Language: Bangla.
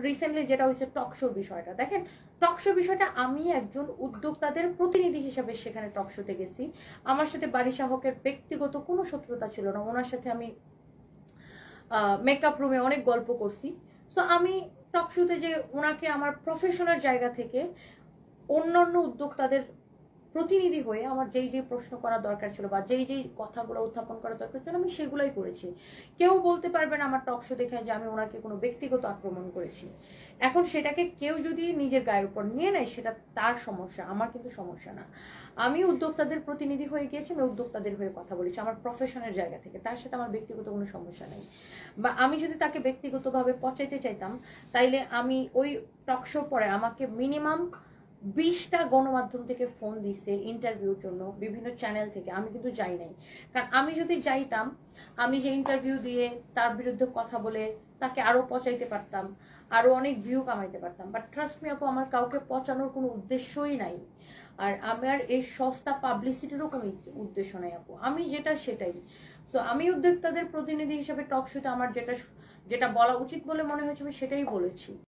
রিসেন্টলি যেটা হয়েছে টকশোর বিষয়টা, দেখেন টকশো বিষয়টা আমি একজন উদ্যোক্তাদের প্রতিনিধি হিসেবে সেখানে টকশোতে গেছি। আমার সাথে বারিশা হকের ব্যক্তিগত কোনো শত্রুতা ছিল না, ওনার সাথে আমি মেকআপ রুমে অনেক গল্প করছি। সো আমি টকশোতে যে ওনাকে আমার প্রফেশনাল জায়গা থেকে অন্যান্য উদ্যোক্তাদের প্রতিনিধি হয়ে আমার যেই যেই প্রশ্ন করা দরকার ছিল বা যেই যেই কথাগুলো উত্থাপন করা দরকার ছিল আমি সেগুলোই করেছি। কেউ বলতে পারবে না আমার টক শো দেখে যে আমি ওনাকে কোনো ব্যক্তিগত আক্রমণ করেছি। এখন সেটাকে কেউ যদি নিজের গায়ের উপর নিয়ে নেয় সেটা তার সমস্যা, আমার কিন্তু সমস্যা না। আমি উদ্যোক্তাদের প্রতিনিধি হয়ে গিয়েছি, আমি উদ্যোক্তাদের হয়ে কথা বলেছি আমার প্রফেশনের জায়গা থেকে, তার সাথে আমার ব্যক্তিগত কোনো সমস্যা নেই। বা আমি যদি তাকে ব্যক্তিগতভাবে পচাইতে চাইতাম তাইলে আমি ওই টক শো পরে আমাকে মিনিমাম 20টা গণমাধ্যম থেকে ফোন দিছে ইন্টারভিউর জন্য, বিভিন্ন চ্যানেল থেকে, আমি কিন্তু যাই নাই। কারণ আমি যদি যাইতাম আমি যে ইন্টারভিউ দিয়ে তার বিরুদ্ধে কথা বলে তাকে আরো পচাইতে পারতাম, আরো অনেক ভিউ কামাইতে পারতাম। বাট ট্রাস্ট মি আপু, আমার কাউকে পচানোর কোনো উদ্দেশ্যই নাই, আর আমার এই সস্তা পাবলিসিটিরও কোনো উদ্দেশ্য নাই আপু, আমি যেটা সেটাই। সো আমি উদ্যোক্তাদের প্রতিনিধি হিসেবে টক শোতে আমার যেটা যেটা বলা উচিত বলে মনে হয়েছে আমি সেটাই বলেছি।